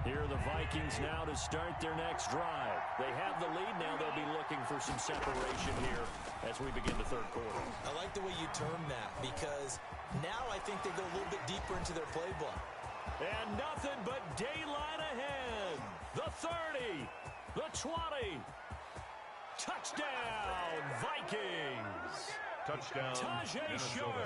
Here are the Vikings now to start their next drive. They have the lead. Now they'll be looking for some separation here as we begin the third quarter. I like the way you term that because now I think they go a little bit deeper into their playbook. And nothing but daylight ahead. The 30, the 20. Touchdown, Vikings. Touchdown, Tajay Minnesota. Sharp.